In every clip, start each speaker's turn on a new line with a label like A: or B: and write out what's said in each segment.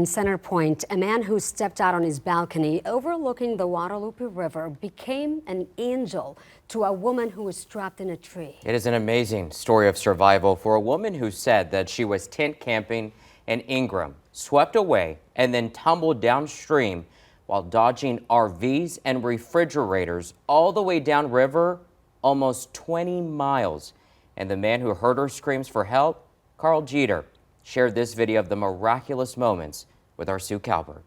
A: in Center Point, a man who stepped out on his balcony overlooking the Guadalupe River became an angel to a woman who was trapped in a tree.
B: It is an amazing story of survival for a woman who said that she was tent camping in Ingram, swept away, and then tumbled downstream while dodging RVs and refrigerators all the way downriver, almost 20 miles. And the man who heard her screams for help, Carl Jeter, shared this video of the miraculous moments with our Sue Kalberg.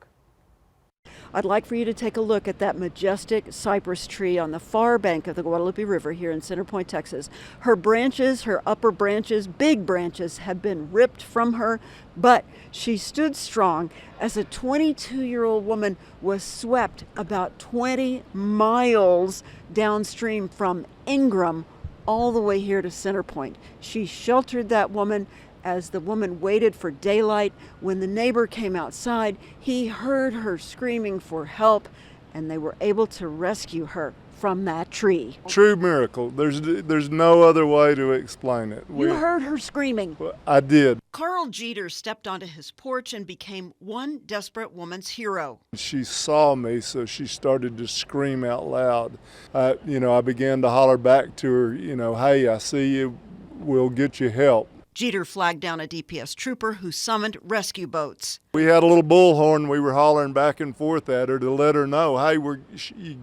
C: I'd like for you to take a look at that majestic cypress tree on the far bank of the Guadalupe River here in Center Point, Texas. Her branches, her upper branches, big branches, have been ripped from her, but she stood strong as a 22-year-old woman was swept about 20 miles downstream from Ingram all the way here to Center Point. She sheltered that woman as the woman waited for daylight. When the neighbor came outside, he heard her screaming for help, and they were able to rescue her from that tree.
D: True miracle. There's no other way to explain it.
C: You heard her screaming.
D: I did.
C: Carl Jeter stepped onto his porch and became one desperate woman's hero.
D: She saw me, so she started to scream out loud. I began to holler back to her, hey, I see you, we'll get you help.
C: Jeter flagged down a DPS trooper who summoned rescue boats.
D: We had a little bullhorn. We were hollering back and forth at her to let her know, hey,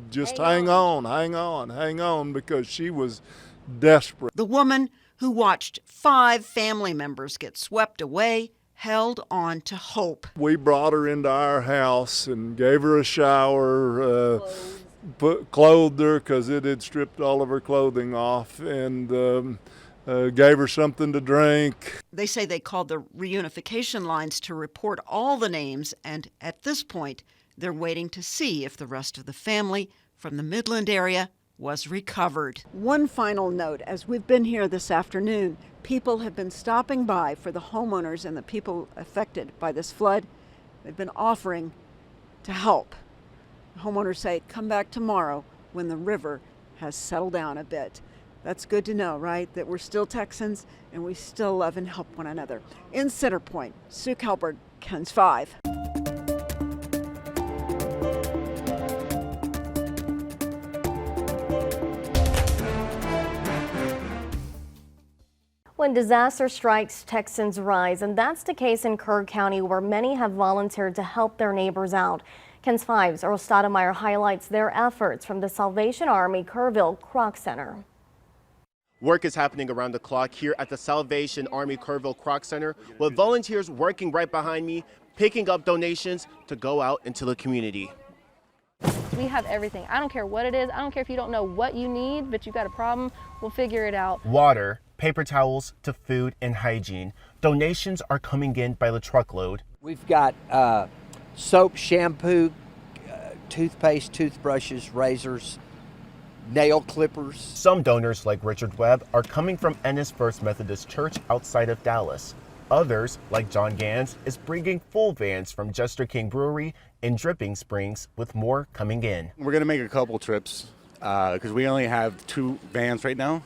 D: just hang on, because she was desperate.
C: The woman who watched 5 family members get swept away held on to hope.
D: We brought her into our house and gave her a shower, clothed her because it had stripped all of her clothing off, and gave her something to drink.
C: They say they called the reunification lines to report all the names, and at this point, they're waiting to see if the rest of the family from the Midland area was recovered. One final note, as we've been here this afternoon, people have been stopping by for the homeowners and the people affected by this flood. They've been offering to help. Homeowners say, come back tomorrow when the river has settled down a bit. That's good to know, right? That we're still Texans and we still love and help one another. In Center Point, Sue Kalberg, KENS 5.
E: When disaster strikes, Texans rise, and that's the case in Kirk County, where many have volunteered to help their neighbors out. KENS 5's Earl Stoudemire highlights their efforts from the Salvation Army Kurville Croc Center.
F: Work is happening around the clock here at the Salvation Army Kurville Croc Center, with volunteers working right behind me, picking up donations to go out into the community.
G: We have everything. I don't care what it is. I don't care if you don't know what you need, but you got a problem, we'll figure it out.
F: Water, paper towels to food and hygiene. Donations are coming in by the truckload.
H: We've got soap, shampoo, toothpaste, toothbrushes, razors, nail clippers.
F: Some donors, like Richard Webb, are coming from Ennis First Methodist Church outside of Dallas. Others, like John Gans, is bringing full vans from Jester King Brewery in Dripping Springs, with more coming in.
I: We're going to make a couple trips because we only have 2 vans right now.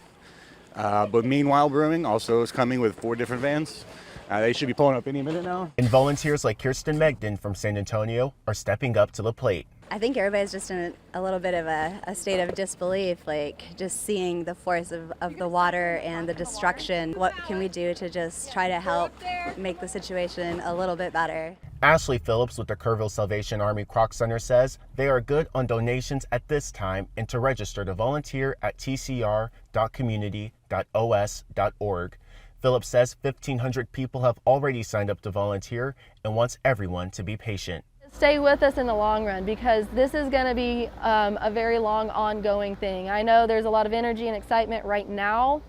I: But Meanwhile Brewing also is coming with 4 different vans. They should be pulling up any minute now.
F: And volunteers like Kirsten Megden from San Antonio are stepping up to the plate.
J: I think everybody's just in a little bit of a state of disbelief, like just seeing the force of the water and the destruction. What can we do to just try to help make the situation a little bit better?
F: Ashley Phillips with the Kurville Salvation Army Croc Center says they are good on donations at this time and to register to volunteer at tcr.community.os.org. Phillips says 1,500 people have already signed up to volunteer and wants everyone to be patient.
G: Stay with us in the long run, because this is going to be a very long ongoing thing. I know there's a lot of energy and excitement right now,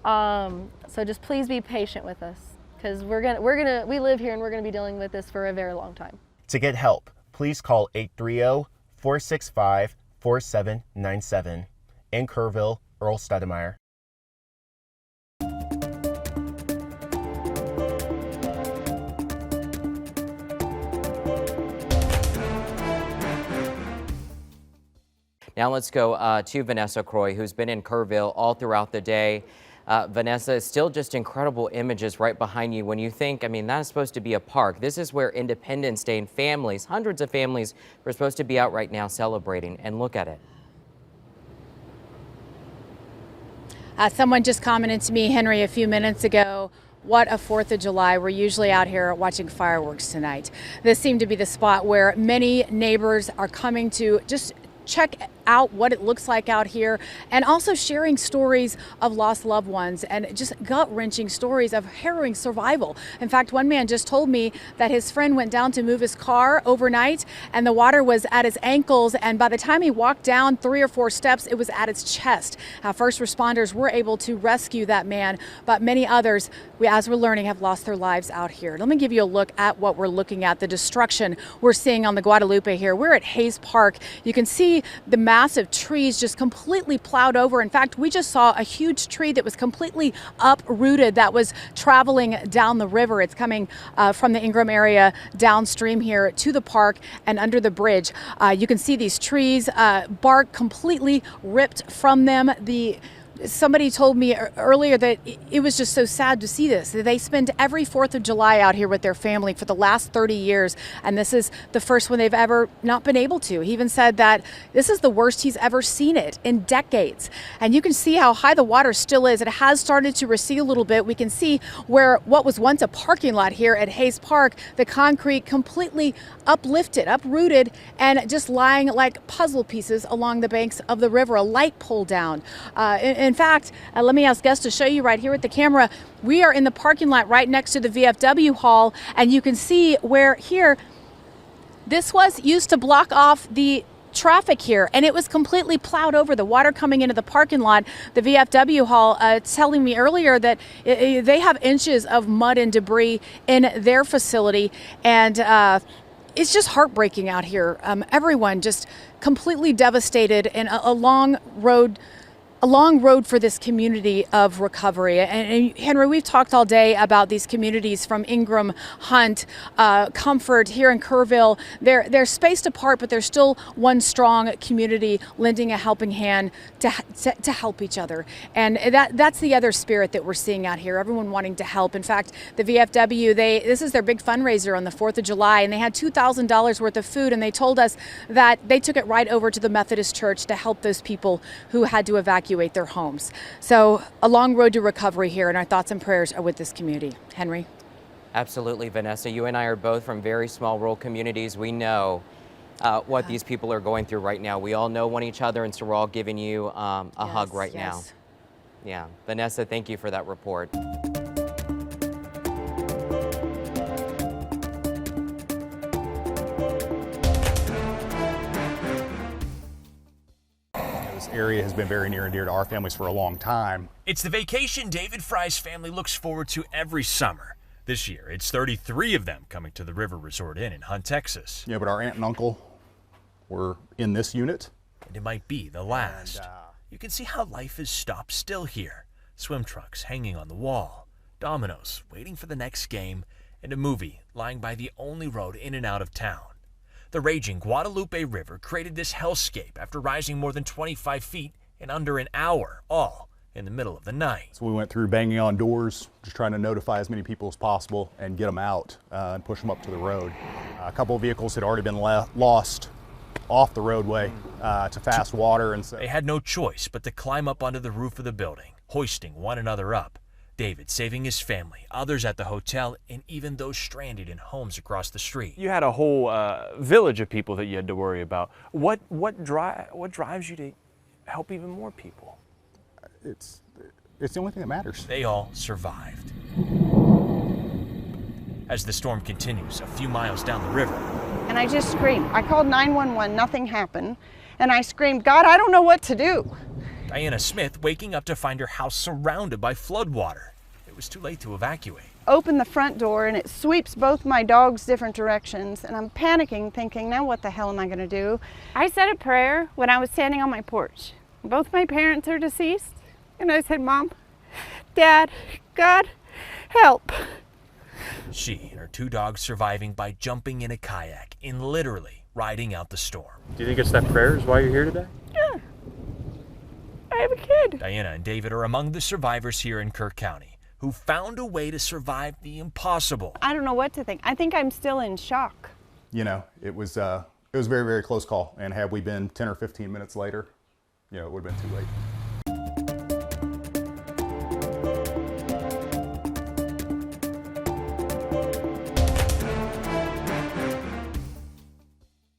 G: so just please be patient with us, because we live here and we're going to be dealing with this for a very long time.
F: To get help, please call 830-465-4797. In Kurville, Earl Stoudemire.
B: Now let's go to Vanessa Croy, who's been in Kurville all throughout the day. Vanessa, still just incredible images right behind you when you think, I mean, that's supposed to be a park. This is where Independence Day and families, hundreds of families, were supposed to be out right now celebrating. And look at it.
K: Someone just commented to me, Henry, a few minutes ago, what a 4th of July. We're usually out here watching fireworks tonight. This seemed to be the spot where many neighbors are coming to just check out what it looks like out here, and also sharing stories of lost loved ones and just gut-wrenching stories of harrowing survival. In fact, one man just told me that his friend went down to move his car overnight and the water was at his ankles, and by the time he walked down 3 or 4 steps, it was at his chest. First responders were able to rescue that man, but many others, as we're learning, have lost their lives out here. Let me give you a look at what we're looking at, the destruction we're seeing on the Guadalupe here. We're at Hayes Park. You can see the massive trees just completely plowed over. In fact, we just saw a huge tree that was completely uprooted that was traveling down the river. It's coming from the Ingram area downstream here to the park and under the bridge. You can see these trees, bark completely ripped from them. Somebody told me earlier that it was just so sad to see this. They spend every 4th of July out here with their family for the last 30 years, and this is the first one they've ever not been able to. He even said that this is the worst he's ever seen it in decades. And you can see how high the water still is. It has started to recede a little bit. We can see where what was once a parking lot here at Hayes Park, the concrete completely uplifted, uprooted, and just lying like puzzle pieces along the banks of the river, a light pole down. In fact, let me ask Gus to show you right here with the camera. We are in the parking lot right next to the VFW hall, and you can see where here, this was used to block off the traffic here, and it was completely plowed over, the water coming into the parking lot. The VFW hall telling me earlier that they have inches of mud and debris in their facility, and it's just heartbreaking out here. Everyone just completely devastated, and a long road for this community of recovery. And Henry, we've talked all day about these communities from Ingram, Hunt, Comfort here in Kurville. They're spaced apart, but they're still one strong community lending a helping hand to help each other. And that's the other spirit that we're seeing out here, everyone wanting to help. In fact, the VFW, this is their big fundraiser on the 4th of July, and they had $2,000 worth of food, and they told us that they took it right over to the Methodist Church to help those people who had to evacuate their homes. So a long road to recovery here, and our thoughts and prayers are with this community. Henry?
B: Absolutely, Vanessa. You and I are both from very small rural communities. We know what these people are going through right now. We all know one each other, and so we're all giving you a hug right now. Yeah. Vanessa, thank you for that report.
L: Area has been very near and dear to our families for a long time.
M: It's the vacation David Fry's family looks forward to every summer. This year, it's 33 of them coming to the River Resort Inn in Hunt, Texas.
L: Yeah, but our aunt and uncle were in this unit.
M: And it might be the last. You can see how life is stopped still here. Swim trunks hanging on the wall, dominoes waiting for the next game, and a movie lying by the only road in and out of town. The raging Guadalupe River created this hellscape after rising more than 25 feet in under an hour, all in the middle of the night.
L: So we went through banging on doors, just trying to notify as many people as possible and get them out and push them up to the road. A couple of vehicles had already been lost off the roadway to fast water, and so
M: they had no choice but to climb up onto the roof of the building, hoisting one another up. David saving his family, others at the hotel, and even those stranded in homes across the street.
N: You had a whole village of people that you had to worry about. What drives you to help even more people?
L: It's the only thing that matters.
M: They all survived. As the storm continues a few miles down the river.
O: And I just screamed. I called 911, nothing happened. And I screamed, God, I don't know what to do.
M: Diana Smith waking up to find her house surrounded by floodwater. It was too late to evacuate.
O: Open the front door and it sweeps both my dogs different directions, and I'm panicking, thinking, now what the hell am I going to do?
P: I said a prayer when I was standing on my porch. Both my parents are deceased, and I said, Mom, Dad, God, help.
M: She and her 2 dogs surviving by jumping in a kayak and literally riding out the storm.
N: Do you think it's that prayer is why you're here today?
P: Yeah. I have a kid.
M: Diana and David are among the survivors here in Kirk County who found a way to survive the impossible.
O: I don't know what to think. I think I'm still in shock.
L: You know, it was a very, very close call. And had we been 10 or 15 minutes later, you know, it would have been too late.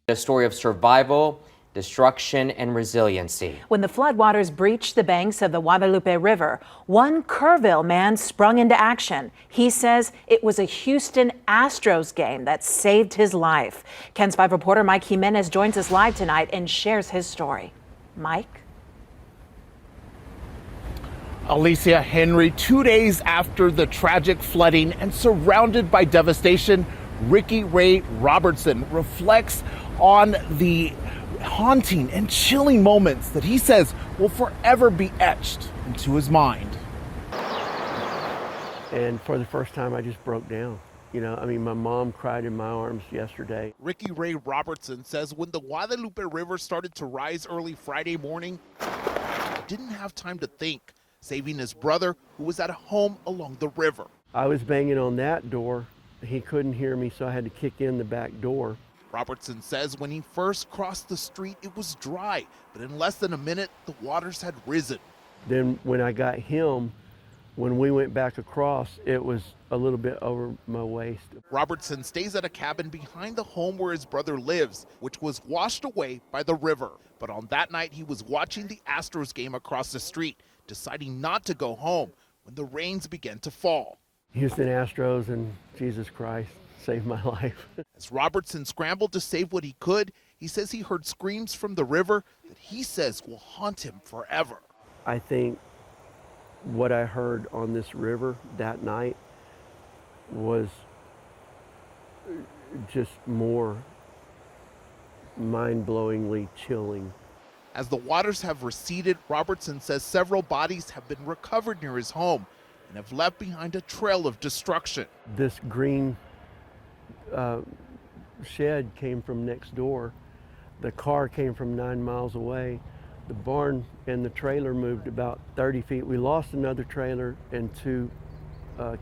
B: A story of survival, destruction, and resiliency.
Q: When the floodwaters breached the banks of the Guadalupe River, one Kurville man sprung into action. He says it was a Houston Astros game that saved his life. KENS 5 reporter Mike Jimenez joins us live tonight and shares his story. Mike?
F: Alicia Henry, 2 days after the tragic flooding and surrounded by devastation, Ricky Ray Robertson reflects on the haunting and chilling moments that he says will forever be etched into his mind.
R: And for the first time, I just broke down. You know, I mean, my mom cried in my arms yesterday.
S: Ricky Ray Robertson says when the Guadalupe River started to rise early Friday morning, he didn't have time to think, saving his brother who was at home along the river.
R: I was banging on that door. He couldn't hear me, so I had to kick in the back door.
S: Robertson says when he first crossed the street, it was dry, but in less than a minute, the waters had risen.
R: Then when I got him, when we went back across, it was a little bit over my waist.
S: Robertson stays at a cabin behind the home where his brother lives, which was washed away by the river. But on that night, he was watching the Astros game across the street, deciding not to go home when the rains began to fall.
R: Houston Astros and Jesus Christ saved my life.
S: As Robertson scrambled to save what he could, he says he heard screams from the river that he says will haunt him forever.
R: I think what I heard on this river that night was just more mind-blowingly chilling.
S: As the waters have receded, Robertson says several bodies have been recovered near his home and have left behind a trail of destruction.
R: This green shed came from next door. The car came from 9 miles away. The barn and the trailer moved about 30 feet. We lost another trailer and 2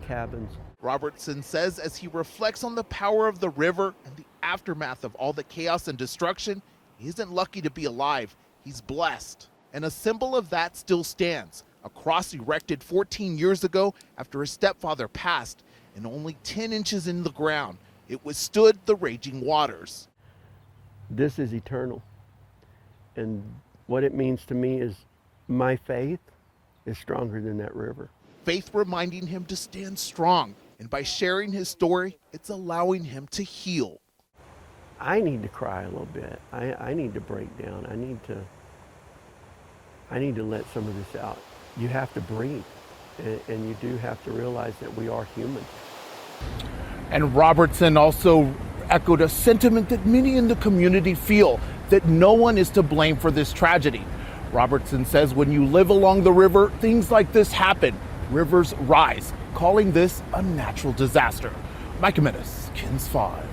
R: cabins.
S: Robertson says as he reflects on the power of the river and the aftermath of all the chaos and destruction, he isn't lucky to be alive, he's blessed. And a symbol of that still stands, a cross erected 14 years ago after his stepfather passed, and only 10 inches in the ground, it withstood the raging waters.
R: This is eternal. And what it means to me is my faith is stronger than that river.
S: Faith reminding him to stand strong, and by sharing his story, it's allowing him to heal.
R: I need to cry a little bit. I need to break down. I need to let some of this out. You have to breathe, and you do have to realize that we are human.
F: And Robertson also echoed a sentiment that many in the community feel, that no one is to blame for this tragedy. Robertson says when you live along the river, things like this happen. Rivers rise, calling this a natural disaster. Mike Jimenez, KENS 5.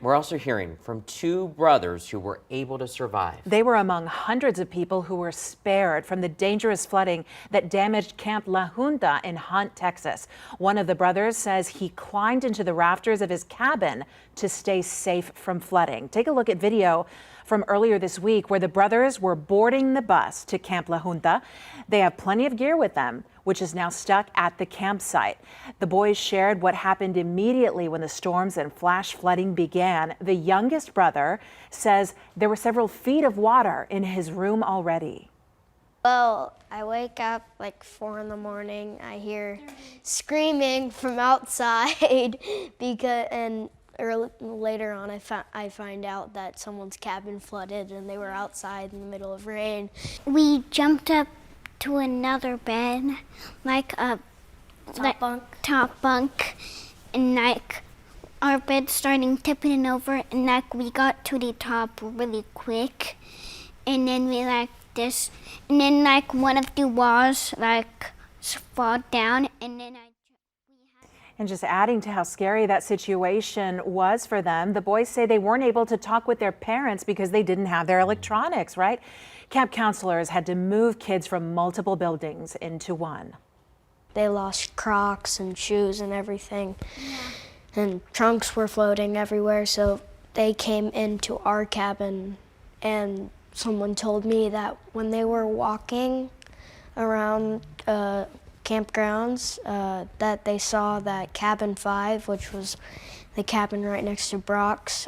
B: We're also hearing from 2 brothers who were able to survive.
Q: They were among hundreds of people who were spared from the dangerous flooding that damaged Camp La Junta in Hunt, Texas. One of the brothers says he climbed into the rafters of his cabin to stay safe from flooding. Take a look at video from earlier this week where the brothers were boarding the bus to Camp La Junta. They have plenty of gear with them, which is now stuck at the campsite. The boys shared what happened immediately when the storms and flash flooding began. The youngest brother says there were several feet of water in his room already.
T: Well, I wake up like 4 in the morning. I hear screaming from outside and later on I find out that someone's cabin flooded and they were outside in the middle of rain.
U: We jumped up to another bed, like a top bunk, and like our bed starting tipping over, and like we got to the top really quick, and then we like this, and then like one of the walls like fall down, and then
Q: And just adding to how scary that situation was for them, the boys say they weren't able to talk with their parents because they didn't have their electronics, right? Camp counselors had to move kids from multiple buildings into one.
T: They lost Crocs and shoes and everything. And trunks were floating everywhere, so they came into our cabin, and someone told me that when they were walking around campgrounds, that they saw that cabin 5, which was the cabin right next to Brock's,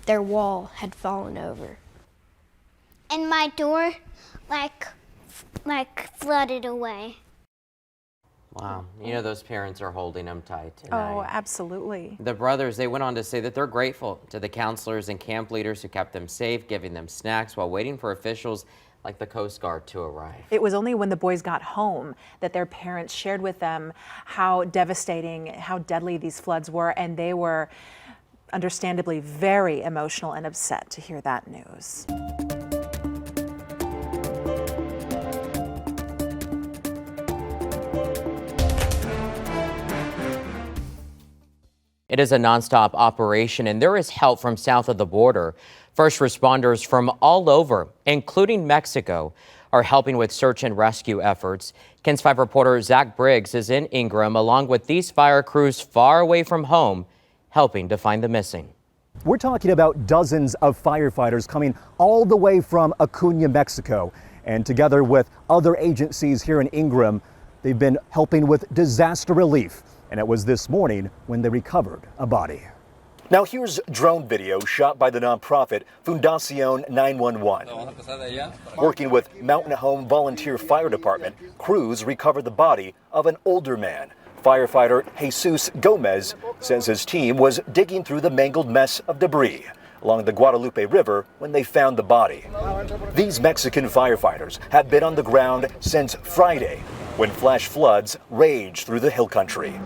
T: their wall had fallen over.
U: And my door, like flooded away.
B: Wow. You know, those parents are holding them tight tonight.
Q: Oh, absolutely.
B: The brothers, they went on to say that they're grateful to the counselors and camp leaders who kept them safe, giving them snacks while waiting for officials like the Coast Guard to arrive.
Q: It was only when the boys got home that their parents shared with them how devastating, how deadly these floods were, and they were understandably very emotional and upset to hear that news.
B: It is a nonstop operation, and there is help from south of the border. First responders from all over, including Mexico, are helping with search and rescue efforts. KENS 5 reporter Zach Briggs is in Ingram, along with these fire crews far away from home, helping to find the missing.
A: We're talking about dozens of firefighters coming all the way from Huna, Mexico. And together with other agencies here in Ingram, they've been helping with disaster relief. And it was this morning when they recovered a body. Now here's drone video shot by the nonprofit Fundación 911. Working with Mountain Home Volunteer Fire Department, crews recovered the body of an older man. Firefighter Jesus Gomez says his team was digging through the mangled mess of debris along the Guadalupe River when they found the body. These Mexican firefighters have been on the ground since Friday when flash floods raged through the hill country.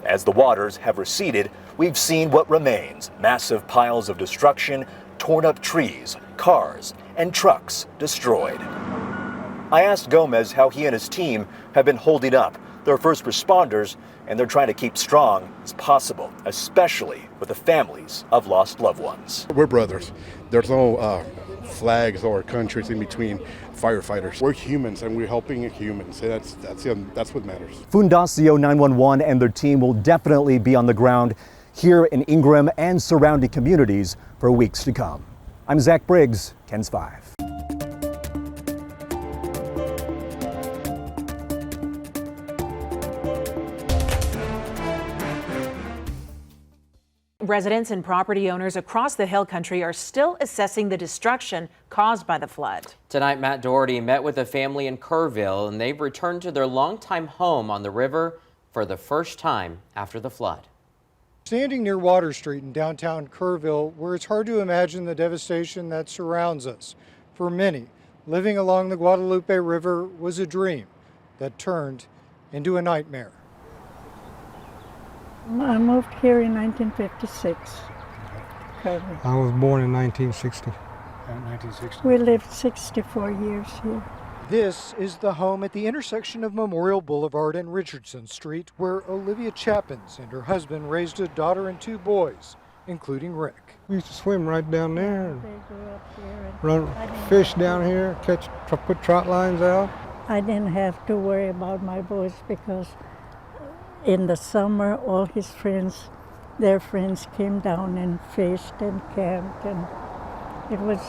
A: As the waters have receded, we've seen what remains: massive piles of destruction, torn up trees, cars, and trucks destroyed. I asked Gomez how he and his team have been holding up. They're first responders, and they're trying to keep strong as possible, especially with the families of lost loved ones.
V: We're brothers. There's no flags or countries in between firefighters. We're humans, and we're helping humans. That's what matters. Fundación
A: 911 and their team will definitely be on the ground here in Ingram and surrounding communities for weeks to come. I'm Zach Briggs, KENS 5.
Q: Residents and property owners across the hill country are still assessing the destruction caused by the flood.
B: Tonight, Matt Doherty met with a family in Kurville, and they've returned to their longtime home on the river for the first time after the flood.
W: Standing near Water Street in downtown Kurville, where it's hard to imagine the devastation that surrounds us. For many, living along the Guadalupe River was a dream that turned into a nightmare.
X: I moved here in 1956.
Y: I was born in 1960.
X: We lived 64 years here.
W: This is the home at the intersection of Memorial Boulevard and Richardson Street, where Olivia Chapins and her husband raised a daughter and 2 boys, including Rick.
Y: We used to swim right down there,
X: They grew up here.
Y: run fish down here, put trot lines out.
X: I didn't have to worry about my boys because in the summer, all his friends, their friends came down and fished and camped, and it was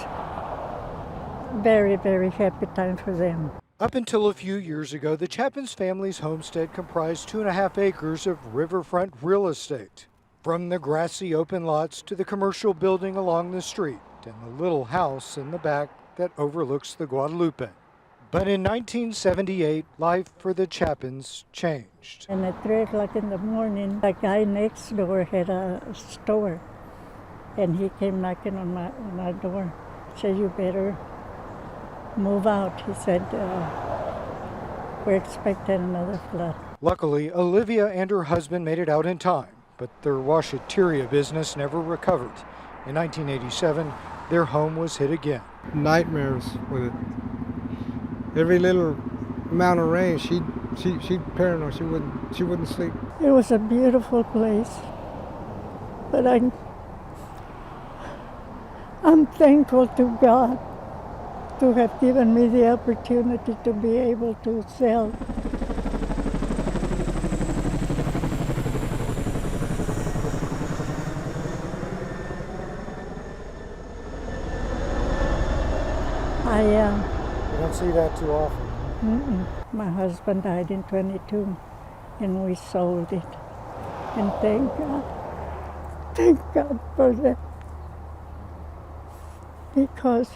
X: very, very happy time for them.
W: Up until a few years ago, the Chapins family's homestead comprised 2.5 acres of riverfront real estate. From the grassy open lots to the commercial building along the street and the little house in the back that overlooks the Guadalupe. But in 1978, life for the Chapins changed.
X: And at 3 o'clock in the morning, the guy next door had a store, and he came knocking on my door. Said, "You better move out." He said, "We're expecting another flood."
W: Luckily, Olivia and her husband made it out in time, but their washateria business never recovered. In 1987, their home was hit again.
Y: Nightmares with it. Every little amount of rain, she'd She paranoid. She wouldn't sleep.
X: It was a beautiful place, but I'm thankful to God to have given me the opportunity to be able to sell.
W: You don't see that too often.
X: My husband died in 22 and we sold it. And thank God for that. Because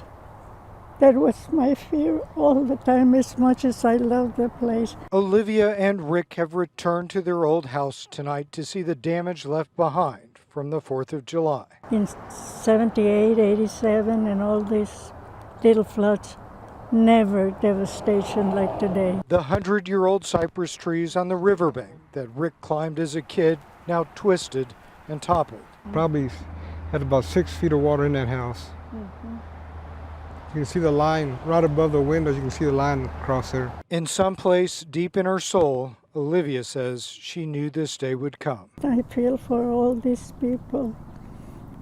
X: that was my fear all the time, as much as I love the place.
W: Olivia and Rick have returned to their old house tonight to see the damage left behind from the 4th of July.
X: In 78, 87, and all these little floods, never devastation like today.
W: The 100-year-old cypress trees on the riverbank that Rick climbed as a kid now twisted and toppled.
Y: Probably had about 6 feet of water in that house. You can see the line right above the windows. You can see the line across there.
W: In some place deep in her soul, Olivia says she knew this day would come.
X: I feel for all these people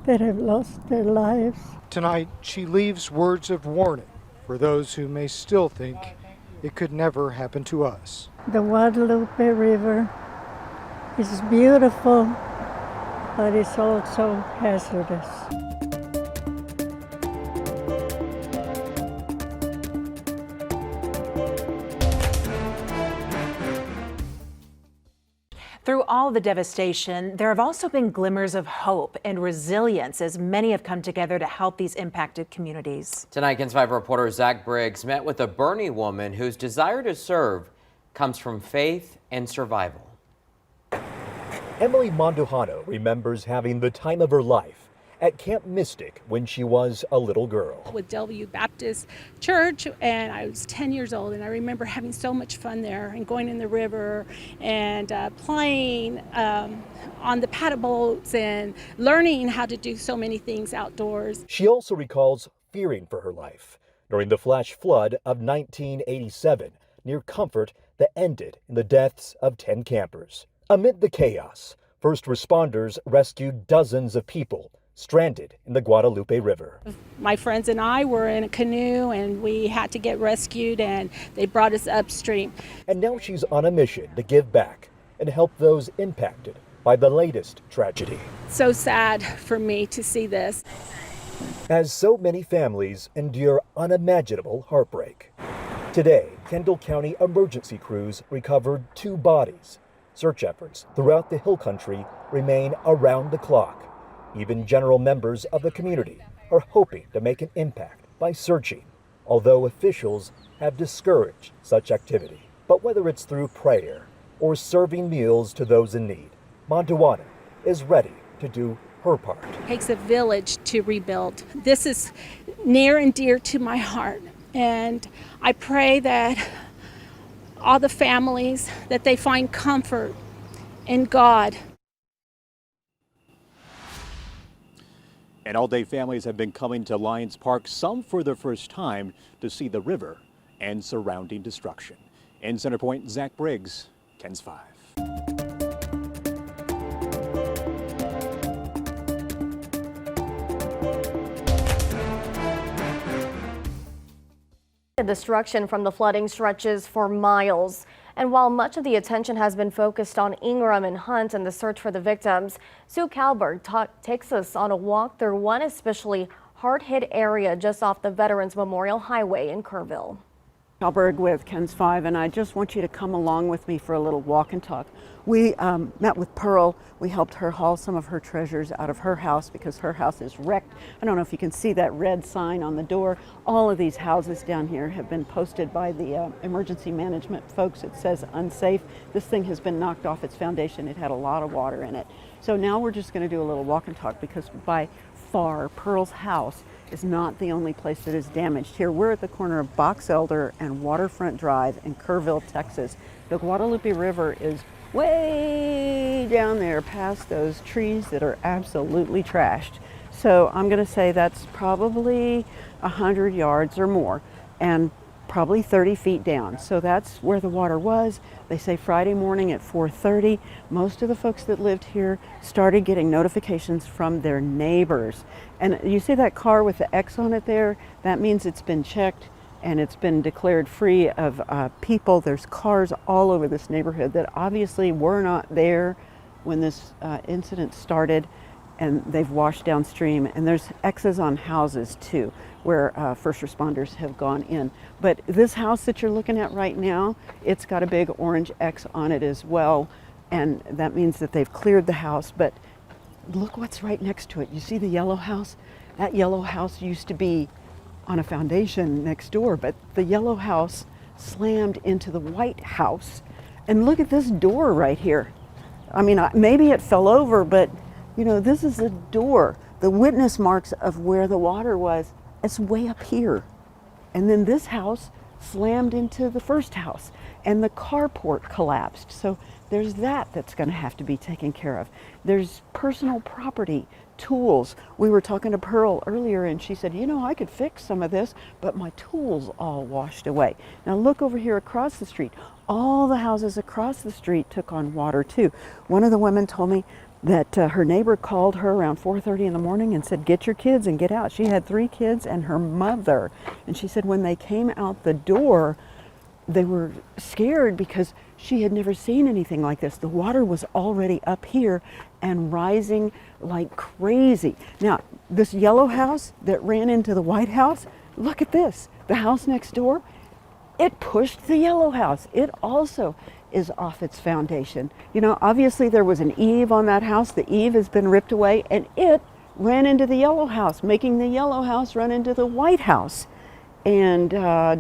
X: that have lost their lives.
W: Tonight, she leaves words of warning for those who may still think it could never happen to us.
X: The Guadalupe River is beautiful, but it's also hazardous.
Q: Through all the devastation, there have also been glimmers of hope and resilience as many have come together to help these impacted communities.
B: Tonight, KENS 5 reporter Zach Briggs met with a Bernie woman whose desire to serve comes from faith and survival.
A: Emily Mondujano remembers having the time of her life at Camp Mystic when she was a little girl.
C: With Delview Baptist Church, and I was 10 years old, and I remember having so much fun there and going in the river and playing on the paddle boats and learning how to do so many things outdoors.
A: She also recalls fearing for her life during the flash flood of 1987 near Comfort that ended in the deaths of 10 campers. Amid the chaos, first responders rescued dozens of people stranded in the Guadalupe River.
C: My friends and I were in a canoe and we had to get rescued, and they brought us upstream.
A: And now she's on a mission to give back and help those impacted by the latest tragedy.
C: So sad for me to see this.
A: As so many families endure unimaginable heartbreak. Today, Kendall County emergency crews recovered 2 bodies. Search efforts throughout the hill country remain around the clock. Even general members of the community are hoping to make an impact by searching, although officials have discouraged such activity. But whether it's through prayer or serving meals to those in need, Mondujano is ready to do her part.
C: It takes a village to rebuild. This is near and dear to my heart, and I pray that all the families, that they find comfort in God.
A: And all-day families have been coming to Lions Park, some for the first time, to see the river and surrounding destruction. In Center Point, Zach Briggs, KENS 5.
D: The destruction from the flooding stretches for miles. And while much of the attention has been focused on Ingram and Hunt and the search for the victims, Sue Kalberg takes us on a walk through one especially hard-hit area just off the Veterans Memorial Highway in Kurville.
E: Kalberg with KENS 5, and I just want you to come along with me for a little walk and talk. We met with Pearl. We helped her haul some of her treasures out of her house because her house is wrecked. I don't know if you can see that red sign on the door. All of these houses down here have been posted by the emergency management folks. It says unsafe. This thing has been knocked off its foundation. It had a lot of water in it. So now we're just going to do a little walk and talk because by far Pearl's house is not the only place that is damaged. Here we're at the corner of Box Elder and Waterfront Drive in Kurville, Texas. The Guadalupe River is way down there past those trees that are absolutely trashed. So I'm going to say that's probably 100 yards or more. And probably 30 feet down. So that's where the water was. They say Friday morning at 4:30. Most of the folks that lived here started getting notifications from their neighbors. And you see that car with the X on it there? That means it's been checked and it's been declared free of people. There's cars all over this neighborhood that obviously were not there when this incident started, and they've washed downstream. And there's X's on houses too, where first responders have gone in. But this house that you're looking at right now, it's got a big orange X on it as well, and that means that they've cleared the house. But look what's right next to it. You see the yellow house? That yellow house used to be on a foundation next door, but the yellow house slammed into the white house. And look at this door right here. I mean, maybe it fell over, but you know, this is a door. The witness marks of where the water was, it's way up here. And then this house slammed into the first house, and the carport collapsed. So there's that's going to have to be taken care of. There's personal property, tools. We were talking to Pearl earlier, and she said, you know, I could fix some of this, but my tools all washed away. Now look over here across the street. All the houses across the street took on water too. One of the women told me that her neighbor called her around 4:30 in the morning and said, get your kids and get out. She had 3 kids and her mother. And she said when they came out the door, they were scared because she had never seen anything like this. The water was already up here and rising like crazy. Now, this yellow house that ran into the white house, look at this. The house next door, it pushed the yellow house. It also is off its foundation. You know, obviously there was an eave on that house. The eave has been ripped away, and it ran into the yellow house, making the yellow house run into the white house. And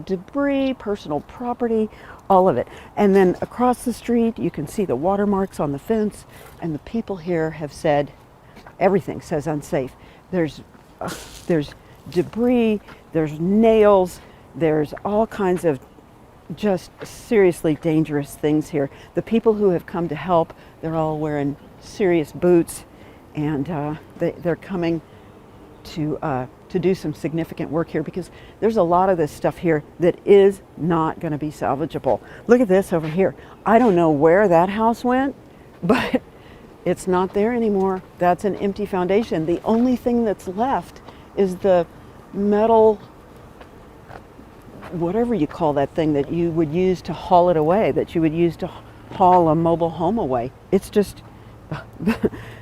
E: debris, personal property, all of it. And then across the street, you can see the watermarks on the fence, and the people here have said, everything says unsafe. There's debris, there's nails, there's all kinds of just seriously dangerous things here. The people who have come to help, they're all wearing serious boots, and they're coming to do some significant work here, because there's a lot of this stuff here that is not going to be salvageable. Look at this over here. I don't know where that house went, but it's not there anymore. That's an empty foundation. The only thing that's left is the metal, whatever you call that thing that you would use to haul it away, that you would use to haul a mobile home away. It's just,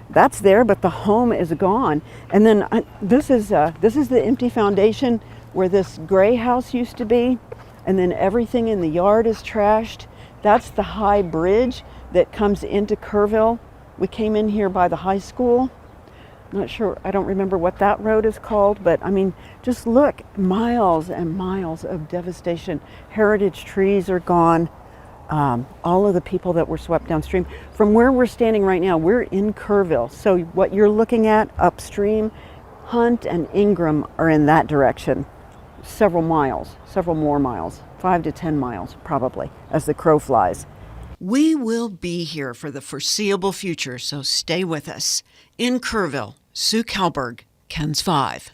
E: that's there, but the home is gone. And then this is the empty foundation where this gray house used to be, and then everything in the yard is trashed. That's the high bridge that comes into Kurville. We came in here by the high school. Not sure, I don't remember what that road is called, but I mean, just look, miles and miles of devastation. Heritage trees are gone. All of the people that were swept downstream. From where we're standing right now, we're in Kurville. So what you're looking at upstream, Hunt and Ingram are in that direction. Several more miles, 5 to 10 miles probably, as the crow flies.
G: We will be here for the foreseeable future, so stay with us. In Kurville, Sue Kalberg, KENS 5.